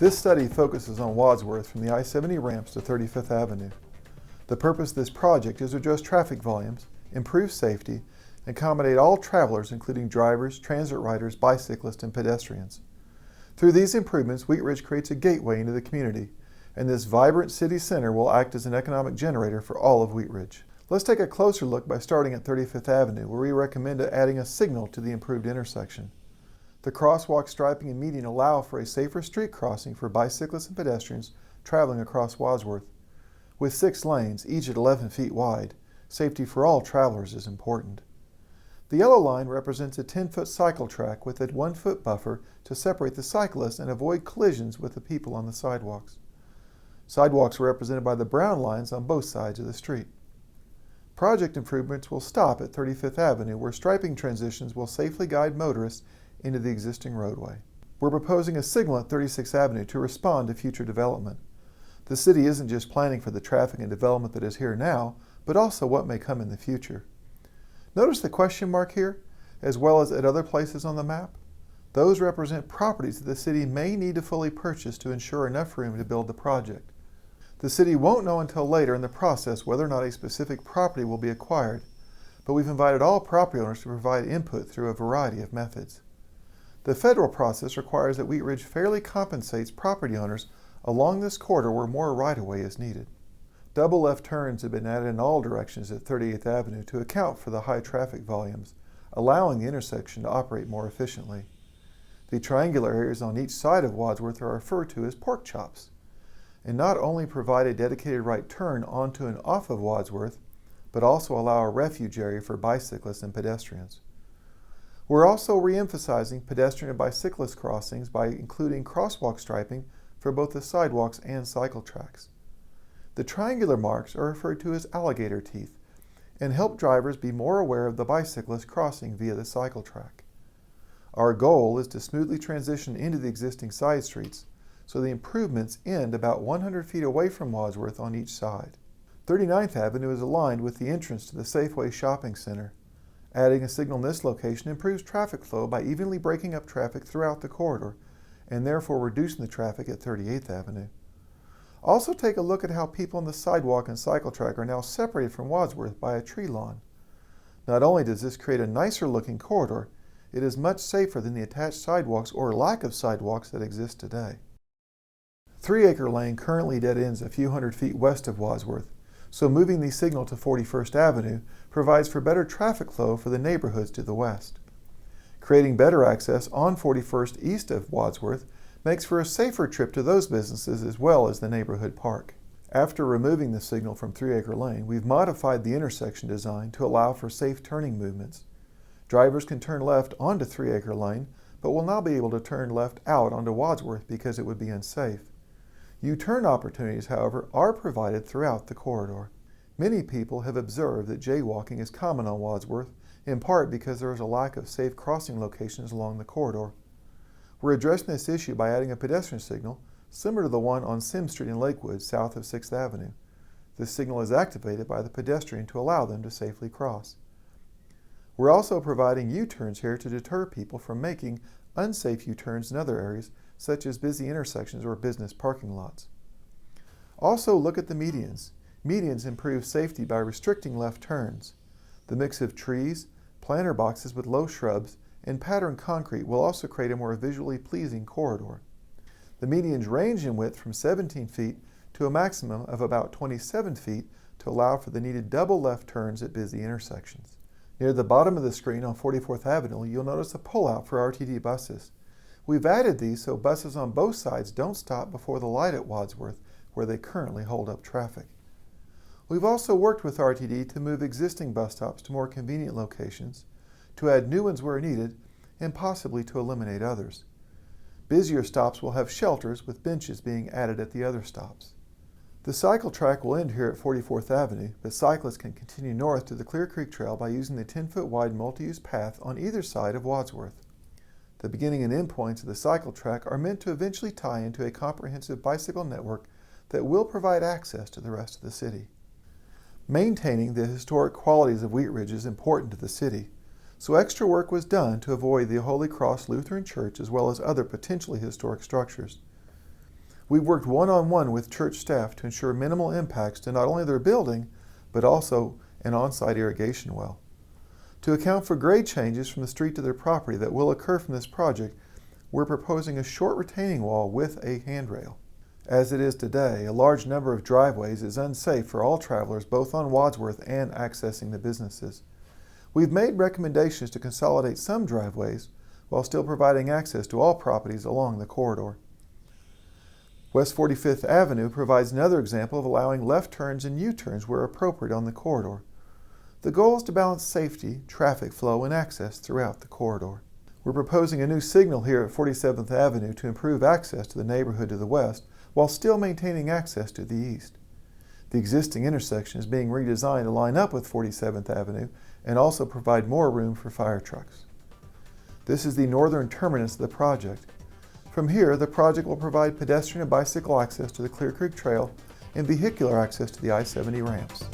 This study focuses on Wadsworth from the I-70 ramps to 35th Avenue. The purpose of this project is to address traffic volumes, improve safety, and accommodate all travelers, including drivers, transit riders, bicyclists, and pedestrians. Through these improvements, Wheat Ridge creates a gateway into the community, and this vibrant city center will act as an economic generator for all of Wheat Ridge. Let's take a closer look by starting at 35th Avenue, where we recommend adding a signal to the improved intersection. The crosswalk striping and median allow for a safer street crossing for bicyclists and pedestrians traveling across Wadsworth. With 6 lanes, each at 11 feet wide, safety for all travelers is important. The yellow line represents a 10-foot cycle track with a 1-foot buffer to separate the cyclists and avoid collisions with the people on the sidewalks. Sidewalks are represented by the brown lines on both sides of the street. Project improvements will stop at 35th Avenue, where striping transitions will safely guide motorists into the existing roadway. We're proposing a signal at 36th Avenue to respond to future development. The city isn't just planning for the traffic and development that is here now, but also what may come in the future. Notice the question mark here, as well as at other places on the map. Those represent properties that the city may need to fully purchase to ensure enough room to build the project. The city won't know until later in the process whether or not a specific property will be acquired, but we've invited all property owners to provide input through a variety of methods. The federal process requires that Wheat Ridge fairly compensates property owners along this corridor where more right-of-way is needed. Double left turns have been added in all directions at 38th Avenue to account for the high traffic volumes, allowing the intersection to operate more efficiently. The triangular areas on each side of Wadsworth are referred to as pork chops, and not only provide a dedicated right turn onto and off of Wadsworth, but also allow a refuge area for bicyclists and pedestrians. We're also re-emphasizing pedestrian and bicyclist crossings by including crosswalk striping for both the sidewalks and cycle tracks. The triangular marks are referred to as alligator teeth and help drivers be more aware of the bicyclist crossing via the cycle track. Our goal is to smoothly transition into the existing side streets, so the improvements end about 100 feet away from Wadsworth on each side. 39th Avenue is aligned with the entrance to the Safeway Shopping Center. Adding a signal in this location improves traffic flow by evenly breaking up traffic throughout the corridor and therefore reducing the traffic at 38th Avenue. Also take a look at how people on the sidewalk and cycle track are now separated from Wadsworth by a tree lawn. Not only does this create a nicer looking corridor, it is much safer than the attached sidewalks or lack of sidewalks that exist today. 3 Acre Lane currently dead ends a few hundred feet west of Wadsworth, so moving the signal to 41st Avenue provides for better traffic flow for the neighborhoods to the west. Creating better access on 41st east of Wadsworth makes for a safer trip to those businesses as well as the neighborhood park. After removing the signal from 3 Acre Lane, we've modified the intersection design to allow for safe turning movements. Drivers can turn left onto 3 Acre Lane, but will not be able to turn left out onto Wadsworth because it would be unsafe. U-turn opportunities, however, are provided throughout the corridor. Many people have observed that jaywalking is common on Wadsworth, in part because there is a lack of safe crossing locations along the corridor. We're addressing this issue by adding a pedestrian signal similar to the one on Sim Street in Lakewood, south of 6th Avenue. This signal is activated by the pedestrian to allow them to safely cross. We're also providing U-turns here to deter people from making unsafe U-turns in other areas, such as busy intersections or business parking lots. Also look at the medians. Medians improve safety by restricting left turns. The mix of trees, planter boxes with low shrubs, and patterned concrete will also create a more visually pleasing corridor. The medians range in width from 17 feet to a maximum of about 27 feet to allow for the needed double left turns at busy intersections. Near the bottom of the screen on 44th Avenue, you'll notice a pullout for RTD buses. We've added these so buses on both sides don't stop before the light at Wadsworth, where they currently hold up traffic. We've also worked with RTD to move existing bus stops to more convenient locations, to add new ones where needed, and possibly to eliminate others. Busier stops will have shelters with benches being added at the other stops. The cycle track will end here at 44th Avenue, but cyclists can continue north to the Clear Creek Trail by using the 10-foot wide multi-use path on either side of Wadsworth. The beginning and end points of the cycle track are meant to eventually tie into a comprehensive bicycle network that will provide access to the rest of the city. Maintaining the historic qualities of Wheat Ridge is important to the city, so extra work was done to avoid the Holy Cross Lutheran Church as well as other potentially historic structures. We've worked one-on-one with church staff to ensure minimal impacts to not only their building, but also an on-site irrigation well. To account for grade changes from the street to their property that will occur from this project, we're proposing a short retaining wall with a handrail. As it is today, a large number of driveways is unsafe for all travelers both on Wadsworth and accessing the businesses. We've made recommendations to consolidate some driveways while still providing access to all properties along the corridor. West 45th Avenue provides another example of allowing left turns and U-turns where appropriate on the corridor. The goal is to balance safety, traffic flow, and access throughout the corridor. We're proposing a new signal here at 47th Avenue to improve access to the neighborhood to the west while still maintaining access to the east. The existing intersection is being redesigned to line up with 47th Avenue and also provide more room for fire trucks. This is the northern terminus of the project. From here, the project will provide pedestrian and bicycle access to the Clear Creek Trail and vehicular access to the I-70 ramps.